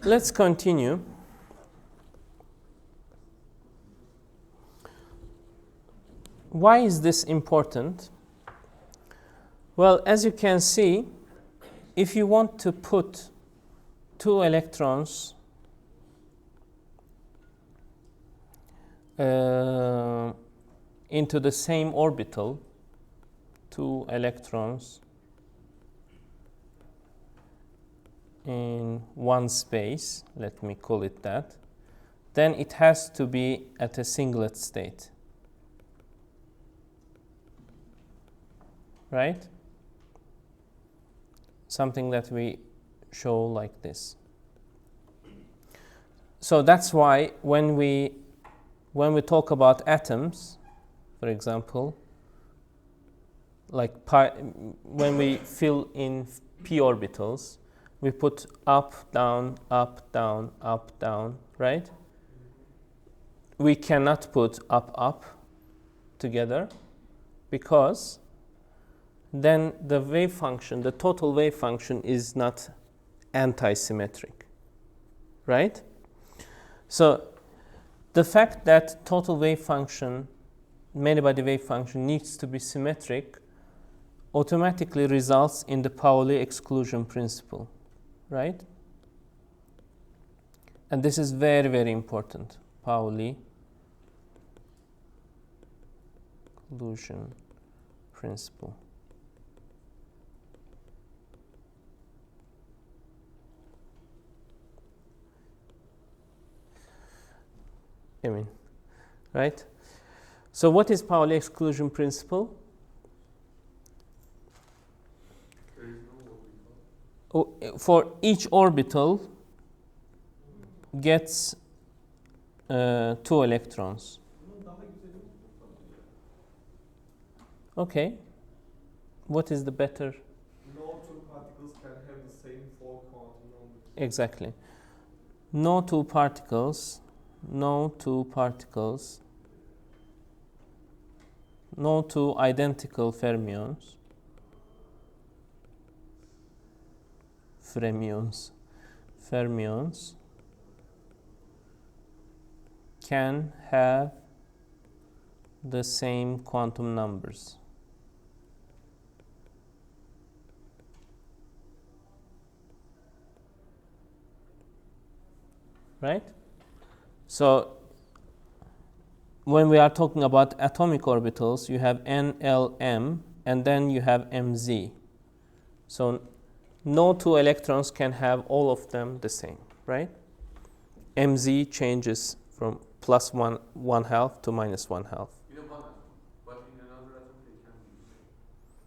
let's continue. Why is this important? Well, as you can see, if you want to put two electrons into the same orbital, two electrons in one space, let me call it that, then it has to be at a singlet state. Right? Something that we show like this. So that's why when we talk about atoms, for example, like when we fill in p orbitals, we put up, down, up, down, up, down, right? We cannot put up, up together because then the wave function, the total wave function is not anti-symmetric, right? So the fact that total wave function, many-body wave function needs to be symmetric automatically results in the Pauli exclusion principle, right? And this is very, very important, Pauli exclusion principle. Right? So what is Pauli exclusion principle? For each orbital gets 2 electrons. Okay. What is the better? No two particles can have the same 4 quantum numbers. Exactly. No two particles, no two identical fermions, can have the same quantum numbers. Right? So when we are talking about atomic orbitals, you have N, L, M, and then you have Mz. So no two electrons can have all of them the same, right? Mz changes from plus 1/2 to minus 1/2. In one atom, but in another atom they can be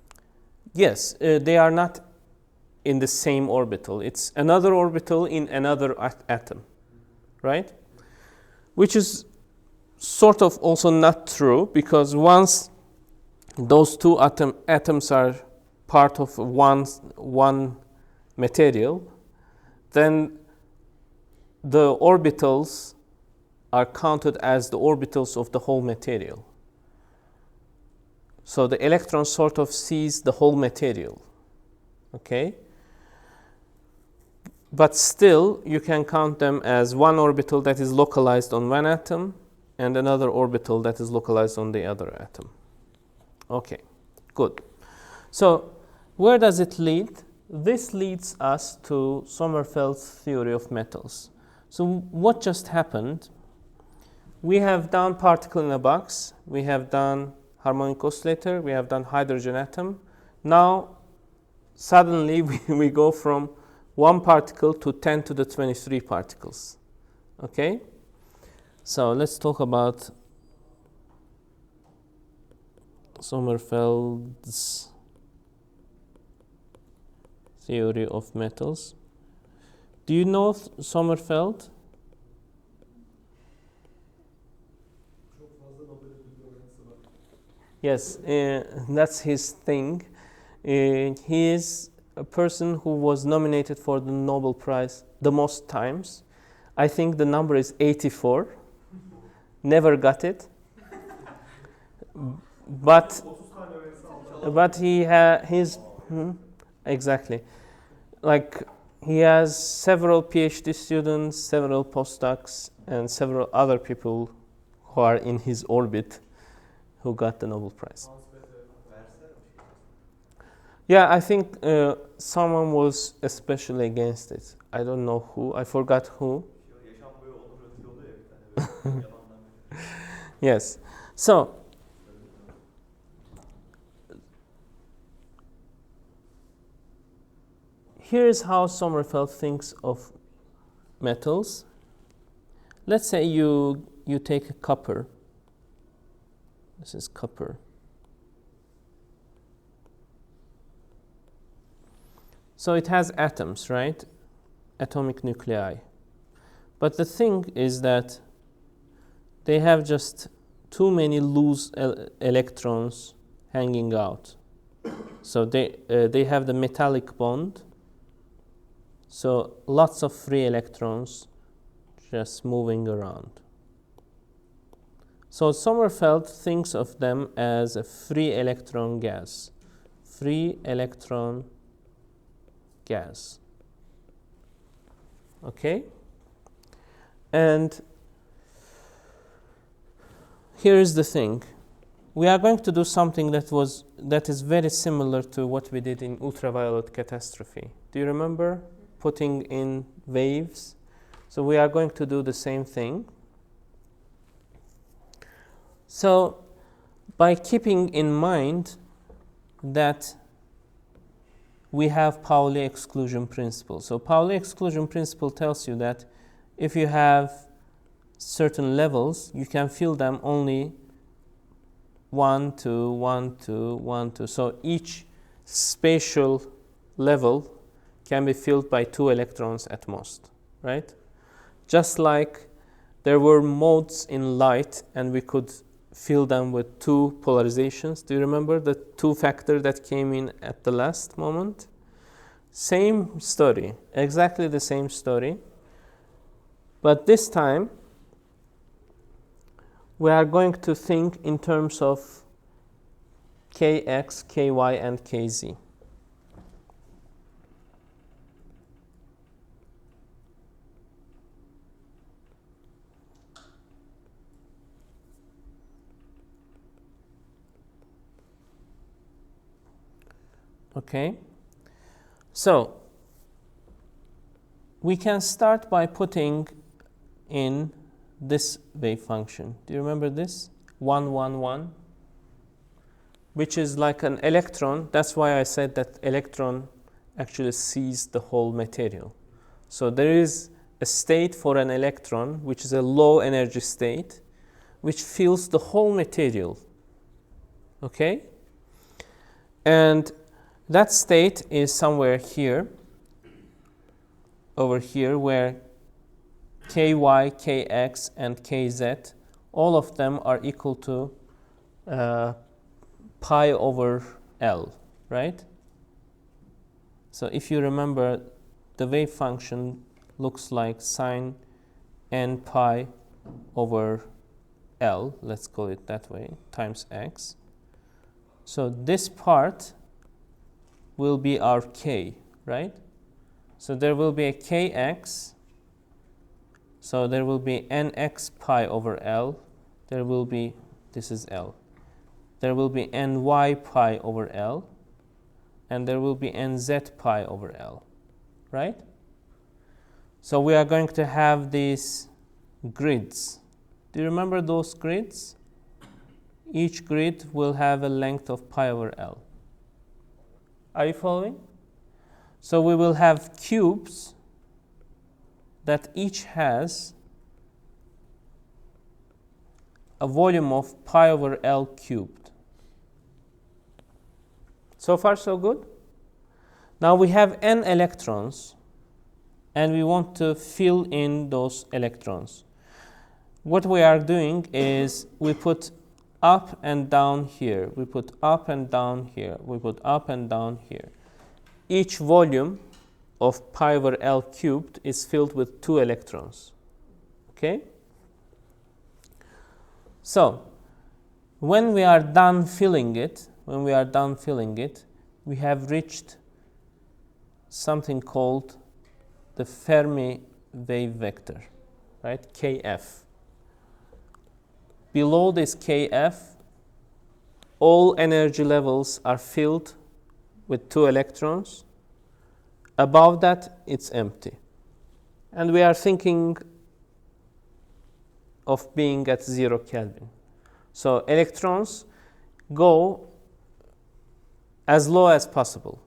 the same. Yes, they are not in the same orbital. It's another orbital in another atom, right? Which is sort of also not true, because once those two atoms are part of one material, then the orbitals are counted as the orbitals of the whole material. So the electron sort of sees the whole material, okay? But still, you can count them as one orbital that is localized on one atom and another orbital that is localized on the other atom. Okay, good. So where does it lead? This leads us to Sommerfeld's theory of metals. So what just happened? We have done particle in a box, we have done harmonic oscillator, we have done hydrogen atom. Now, suddenly we go from 1 particle to 10 to the 23 particles. Okay? So let's talk about Sommerfeld's theory of metals. Do you know Sommerfeld? Yes, that's his thing. He is a person who was nominated for the Nobel Prize the most times. I think the number is 84. Never got it. But he his exactly. Like he has several PhD students, several postdocs, and several other people who are in his orbit who got the Nobel Prize. Yeah, I think someone was especially against it. I don't know who. I forgot who. Yes. So, here is how Sommerfeld thinks of metals. Let's say you take a copper. This is copper. So it has atoms, right? Atomic nuclei. But the thing is that they have just too many loose electrons hanging out. So they have the metallic bond. So lots of free electrons just moving around. So Sommerfeld thinks of them as a free electron gas. Free electron gas. Okay? And here is the thing. We are going to do something that is very similar to what we did in ultraviolet catastrophe. Do you remember putting in waves? So we are going to do the same thing. So by keeping in mind that we have Pauli exclusion principle. So Pauli exclusion principle tells you that if you have certain levels, you can fill them only 1, 2, 1, 2, 1, 2. So each spatial level can be filled by 2 electrons at most, right? Just like there were modes in light and we could fill them with 2 polarizations. Do you remember the 2 factor that came in at the last moment? Same story, exactly the same story. But this time, we are going to think in terms of Kx, Ky, and Kz. Okay, so we can start by putting in this wave function. Do you remember this? 1, 1, 1, which is like an electron. That's why I said that electron actually sees the whole material. So there is a state for an electron, which is a low energy state, which fills the whole material. Okay? And that state is somewhere here, over here, where Ky, Kx, and Kz, all of them are equal to pi over L, right? So if you remember, the wave function looks like sine n pi over L, let's call it that way, times x. So this part will be our k, right? So there will be a kx, so there will be nx pi over L, there will be, this is L, there will be ny pi over L, and there will be nz pi over L, right? So we are going to have these grids. Do you remember those grids? Each grid will have a length of pi over L. Are you following? So we will have cubes that each has a volume of pi over L cubed. So far, so good? Now we have n electrons, and we want to fill in those electrons. What we are doing is we put up and down here, we put up and down here, we put up and down here. Each volume of pi over L cubed is filled with 2 electrons. Okay? So, when we are done filling it, we have reached something called the Fermi wave vector, right? Kf. Below this Kf, all energy levels are filled with 2 electrons. Above that, it's empty. And we are thinking of being at 0 Kelvin. So electrons go as low as possible.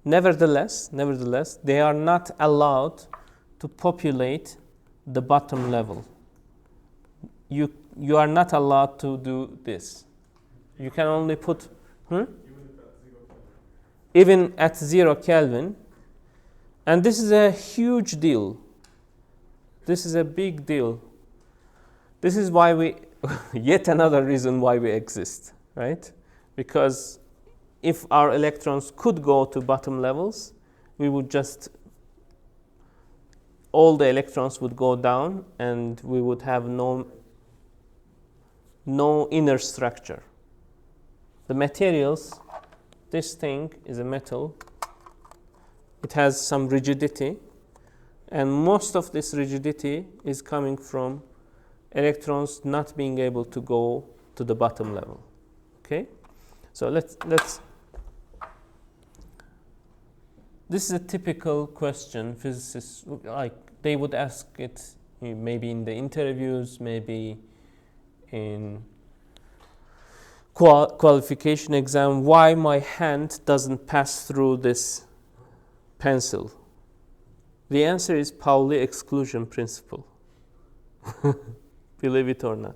Nevertheless, they are not allowed to populate the bottom level. You are not allowed to do this. You can only put, even at 0 Kelvin. And this is a huge deal. This is a big deal. This is why we, yet another reason why we exist, right? Because if our electrons could go to bottom levels, we would just, all the electrons would go down and we would have no inner structure. The materials, this thing is a metal. It has some rigidity, and most of this rigidity is coming from electrons not being able to go to the bottom level. Okay? So let's this is a typical question physicists, like, they would ask it maybe in the interviews, maybe in qualification exam, why my hand doesn't pass through this pencil. The answer is Pauli exclusion principle. Believe it or not.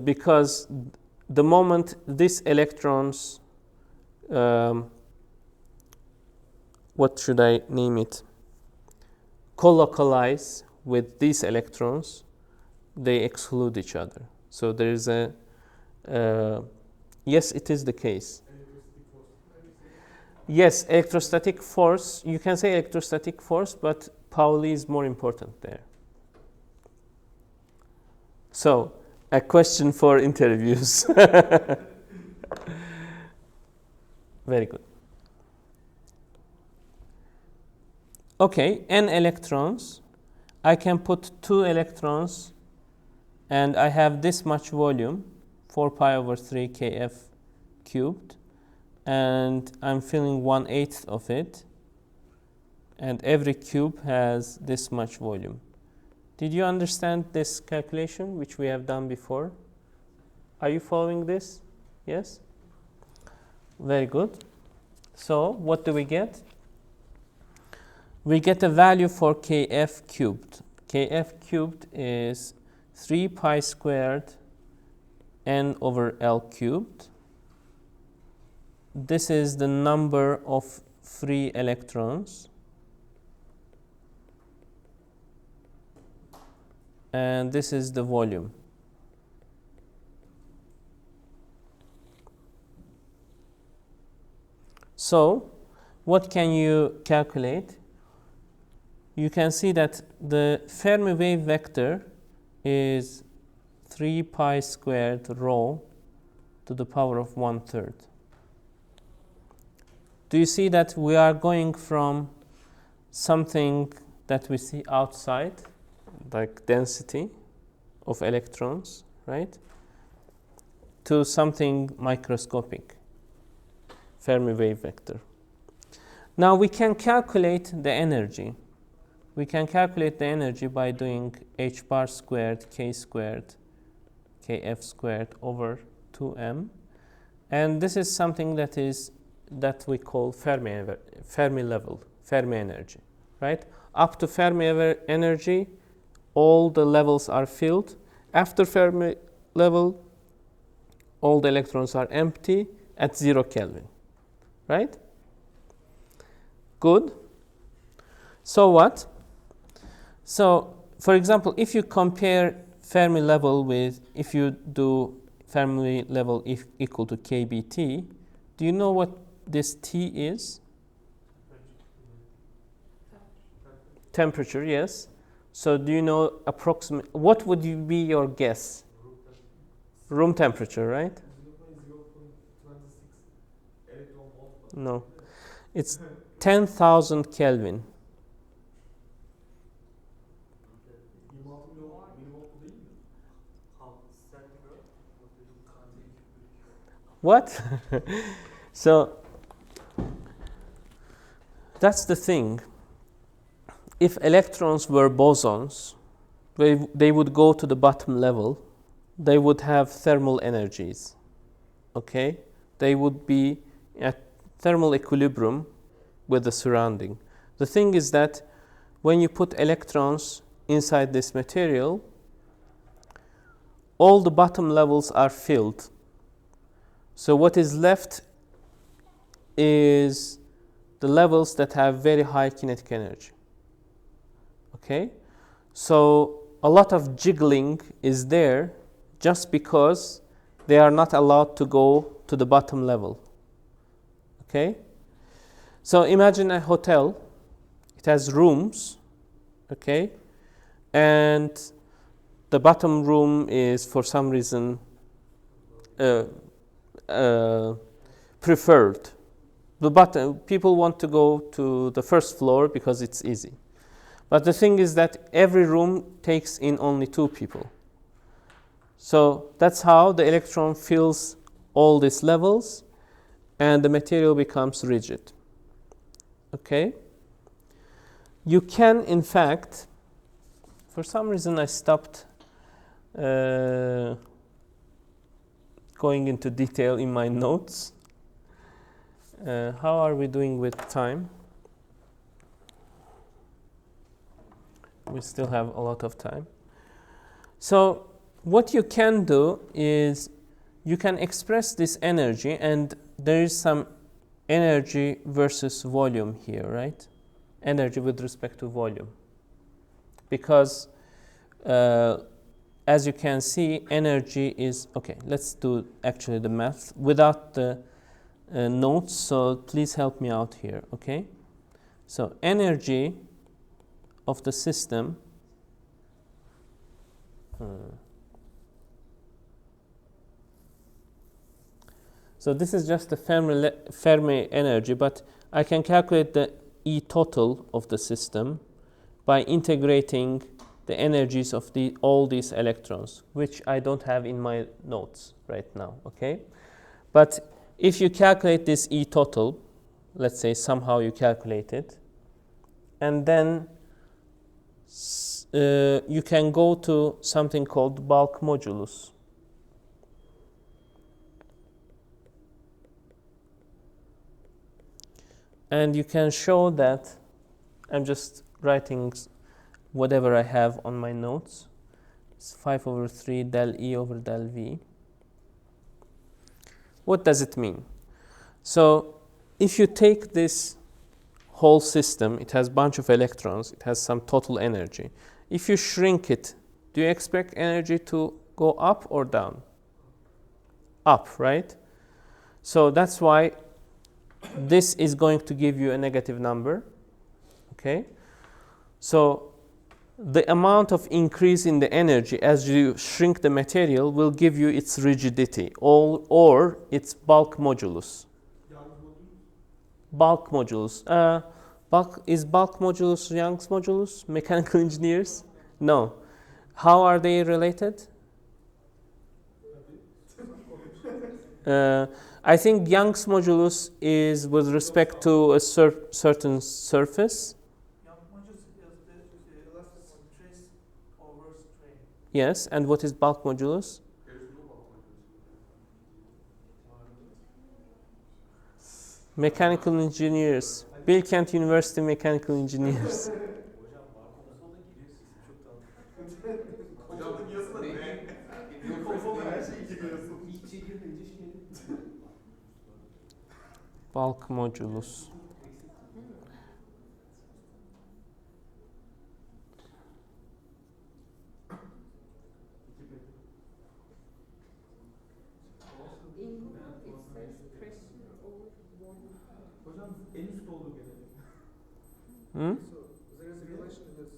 Because the moment these electrons, what should I name it, colocalize with these electrons, they exclude each other. So there is a, yes, it is the case. Yes, electrostatic force, you can say electrostatic force, but Pauli is more important there. So, a question for interviews. Very good. Okay, n electrons. I can put 2 electrons and I have this much volume, 4 pi over 3 kf cubed, and I'm filling 1/8 of it, and every cube has this much volume. Did you understand this calculation which we have done before? Are you following this? Yes? Very good. So what do we get? We get a value for kf cubed. Kf cubed is 3 pi squared n over L cubed. This is the number of free electrons. And this is the volume. So, what can you calculate? You can see that the Fermi wave vector is 3 pi squared rho to the power of 1/3. Do you see that we are going from something that we see outside, like density of electrons, right, to something microscopic, Fermi wave vector. Now we can calculate the energy. We can calculate the energy by doing h bar squared, k squared, kf squared over 2m. And this is something that we call Fermi level, Fermi energy, right? Up to Fermi energy, all the levels are filled. After Fermi level, all the electrons are empty at 0 Kelvin, right? Good. So what? So, for example, if you compare Fermi level with, if you do Fermi level equal to kBT, do you know what this T is? Temperature, yes. So do you know approximate, what would be your guess? Room temperature, right? No. It's 10,000 Kelvin. 26 milivolt değil mi? What? So that's the thing. If electrons were bosons, they would go to the bottom level. They would have thermal energies. Okay? They would be at thermal equilibrium with the surrounding. The thing is that when you put electrons inside this material, all the bottom levels are filled. So what is left is the levels that have very high kinetic energy. Okay? So a lot of jiggling is there just because they are not allowed to go to the bottom level. Okay? So imagine a hotel. It has rooms, okay? And the bottom room is for some reason preferred. The bottom, people want to go to the first floor because it's easy. But the thing is that every room takes in only 2 people. So that's how the electron fills all these levels and the material becomes rigid. Okay? You can, in fact, for some reason I stopped going into detail in my notes. How are we doing with time? We still have a lot of time. So what you can do is you can express this energy, and there is some energy versus volume here, right? Energy with respect to volume. Because as you can see, energy is, okay, let's do actually the math without the notes, so please help me out here, okay? So energy of the system so this is just the Fermi energy, but I can calculate the E total of the system by integrating the energies of all these electrons, which I don't have in my notes right now, okay? But if you calculate this E total, let's say somehow you calculate it, and then you can go to something called bulk modulus. And you can show that, I'm just writing whatever I have on my notes. It's 5/3 del E over del V. What does it mean? So if you take this whole system, it has a bunch of electrons, it has some total energy. If you shrink it, do you expect energy to go up or down? Up, right? So that's why this is going to give you a negative number, okay? So the amount of increase in the energy as you shrink the material will give you its rigidity or its bulk modulus. Bulk modulus. Is bulk modulus Young's modulus? Mechanical engineers? No. How are they related? I think Young's modulus is with respect to a certain surface. Young's modulus is the elastic stress over strain. Yes, and what is bulk modulus? There is no bulk modulus. Mechanical engineers. Bilkent University mechanical engineers. Hocam da giriyorsun da ne? Konsolda her şeyi giriyorsun. İlk çekirdeğince şey. Bulk modulus. Hocam en üst olduğu gene. Hmm? So there is a relation in this.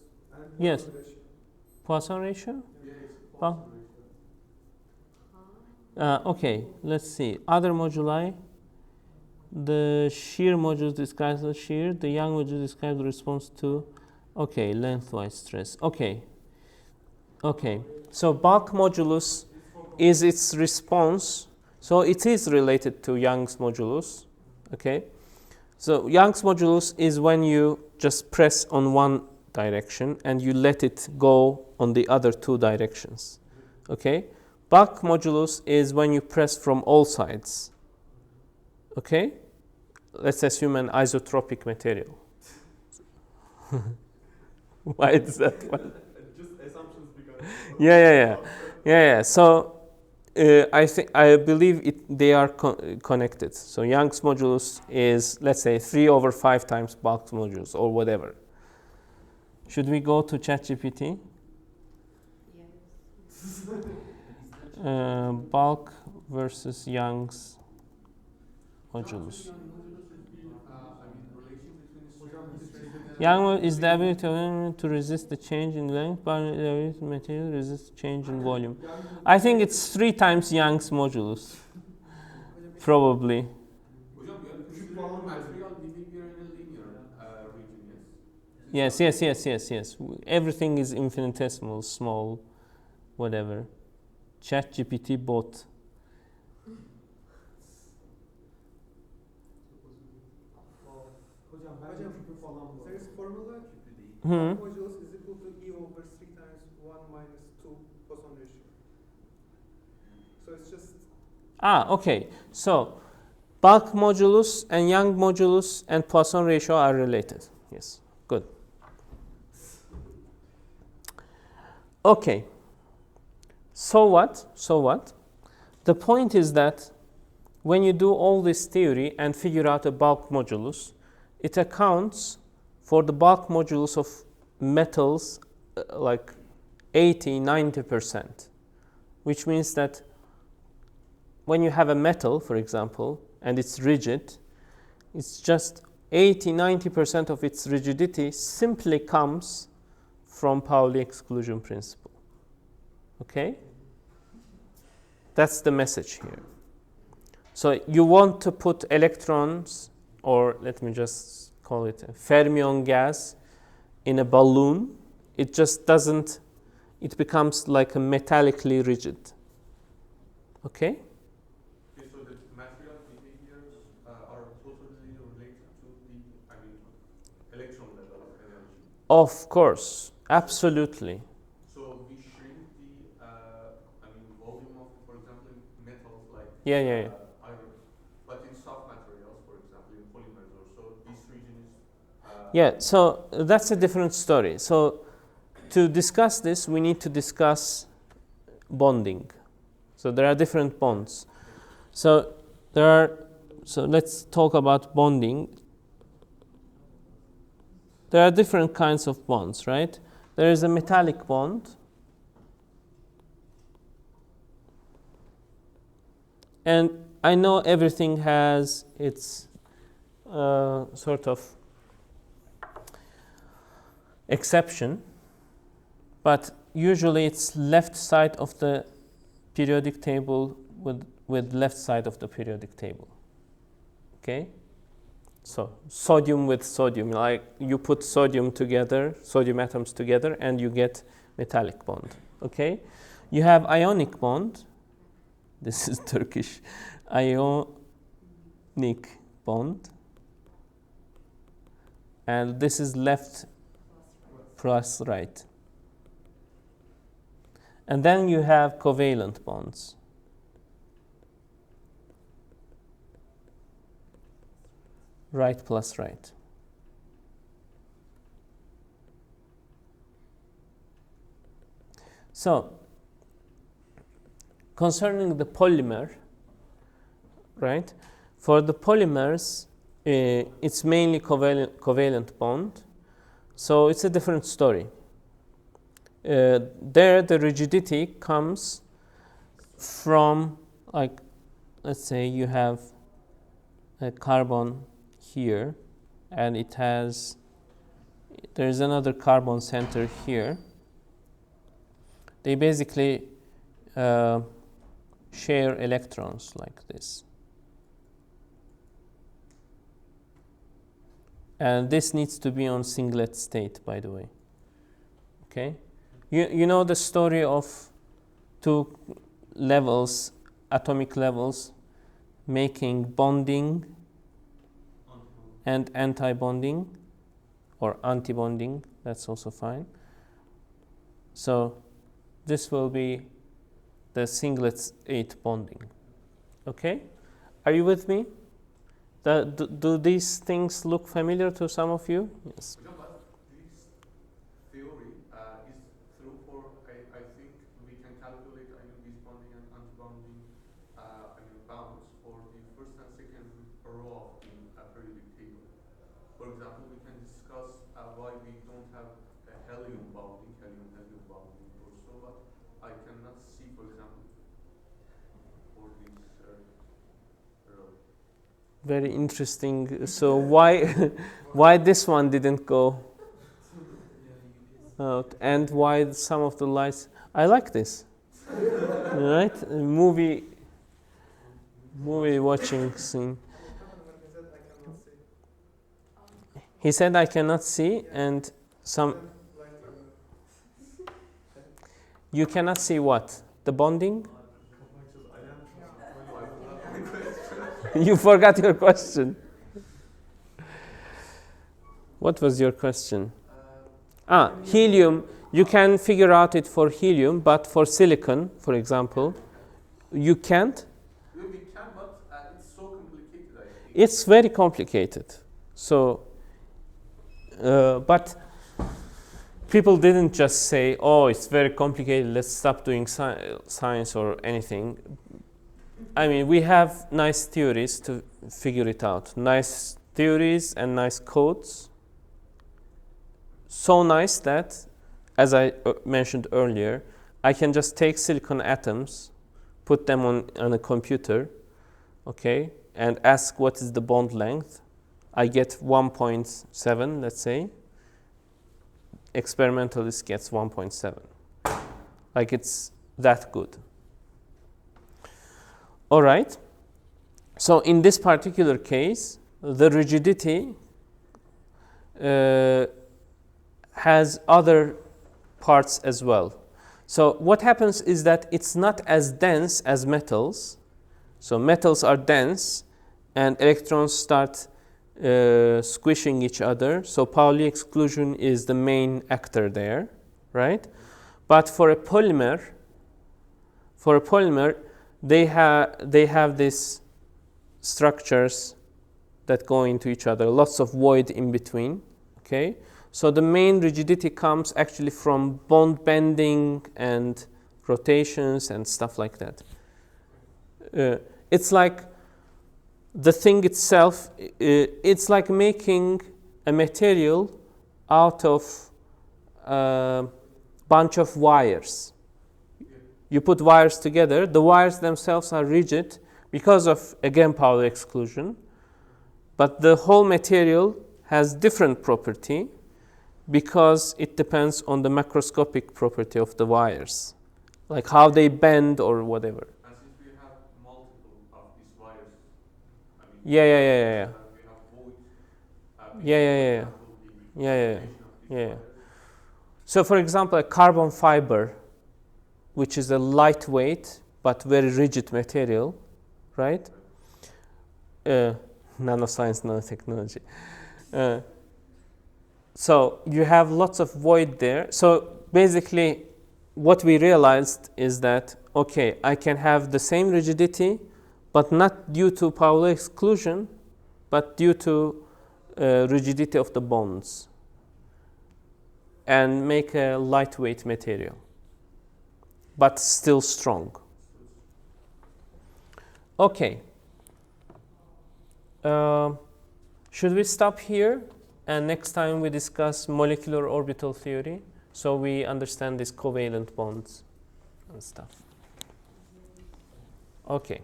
Yes. Poisson ratio? Bulk. Okay, let's see. Other moduli. The shear modulus describes the shear. The Young modulus describes the response to, okay, lengthwise stress. Okay. So bulk modulus is its response. So it is related to Young's modulus. Okay. So Young's modulus is when you just press on one direction and you let it go on the other two directions. Okay. Bulk modulus is when you press from all sides. Okay. Let's assume an isotropic material. Why is that one? Just assumptions because. Yeah. So I believe they are connected. So Young's modulus is, let's say, 3/5 times bulk modulus or whatever. Should we go to ChatGPT? Yes. Bulk versus Young's modulus. Young is the ability to resist the change in length, but the ability to material resist change in volume. I think it's 3 times Young's modulus. Probably. Hocam you are considering material behavior in a linear region, Yes. Everything is infinitesimal, small, whatever. ChatGPT bot. Hocam bence küpü falan bu. There is formula. Hmm. Modulus is equal to E over 3 times 1 minus 2 Poisson ratio. So it's just. Okay. So bulk modulus and Young modulus and Poisson ratio are related. Yes. Good. Okay. So what? The point is that when you do all this theory and figure out a bulk modulus, it accounts for the bulk modulus of metals like 80-90%, which means that when you have a metal, for example, and it's rigid, it's just 80-90% of its rigidity simply comes from Pauli exclusion principle. Okay? That's the message here. So you want to put electrons, or let me just call it a fermion gas, in a balloon. It just doesn't, it becomes like a metallically rigid. Okay? Okay, so the material behaviors are totally related to the, electron level of energy. Of course, absolutely. So we shrink the, volume of, for example, in metals like Yeah. iron, but in soft materials, for example, in polymers or so, this region is. Yeah, so that's a different story. So to discuss this, we need to discuss bonding. So there are different bonds. So let's talk about bonding. There are different kinds of bonds, right? There is a metallic bond. And I know everything has its sort of exception, but usually it's left side of the periodic table with left side of the periodic table. Okay? So sodium with sodium, like you put sodium atoms together, and you get metallic bond. Okay? You have ionic bond. This is Turkish. Ionic bond. And this is left plus right. And then you have covalent bonds. Right plus right. So, concerning the polymer, right? For the polymers, it's mainly covalent bond. So it's a different story. There, the rigidity comes from, like, let's say you have a carbon here, and there's another carbon center here. They basically share electrons like this. And this needs to be on singlet state, by the way. Okay? You know the story of two levels, atomic levels, making bonding and anti-bonding, or anti-bonding, that's also fine. So this will be the singlet state bonding. Okay? Are you with me? Do these things look familiar to some of you? Yes. You know, but this theory is true for, I think we can calculate, this bonding and anti-bonding, bounds for the first and second row of the periodic table. For example, we can discuss why we don't have a helium bonding or so, but I cannot see, for example, for this row. Very interesting. So why this one didn't go out, and why some of the lights? I like this. Right? A movie watching scene. He said I cannot see, and some. You cannot see what? The bonding? You forgot your question. What was your question? Helium. You can figure out it for helium, but for silicon, for example, you can't. We can, but it's so complicated, I think. It's very complicated. So, but people didn't just say, "Oh, it's very complicated. Let's stop doing science or anything." I mean, we have nice theories to figure it out. Nice theories and nice codes. So nice that, as I mentioned earlier, I can just take silicon atoms, put them on a computer, okay, and ask what is the bond length. I get 1.7, let's say. Experimentalist gets 1.7. Like, it's that good. All right. So in this particular case, the rigidity has other parts as well. So what happens is that it's not as dense as metals. So metals are dense, and electrons start squishing each other. So Pauli exclusion is the main actor there, right? But for a polymer, they have these structures that go into each other, lots of void in between, okay? So the main rigidity comes actually from bond bending and rotations and stuff like that. It's like the thing itself, it's like making a material out of a bunch of wires. You put wires together, the wires themselves are rigid because of, again, Pauli exclusion, but the whole material has different property because it depends on the macroscopic property of the wires, like how they bend or whatever. And since we have multiple of these wires, Yeah. we have void. Yeah. So for example, a carbon fiber, which is a lightweight but very rigid material, right? Nanoscience, nanotechnology. So you have lots of void there. So basically, what we realized is that, okay, I can have the same rigidity, but not due to Pauli exclusion, but due to rigidity of the bonds, and make a lightweight material, but still strong. Okay. Should we stop here? And next time we discuss molecular orbital theory, so we understand these covalent bonds and stuff. Okay.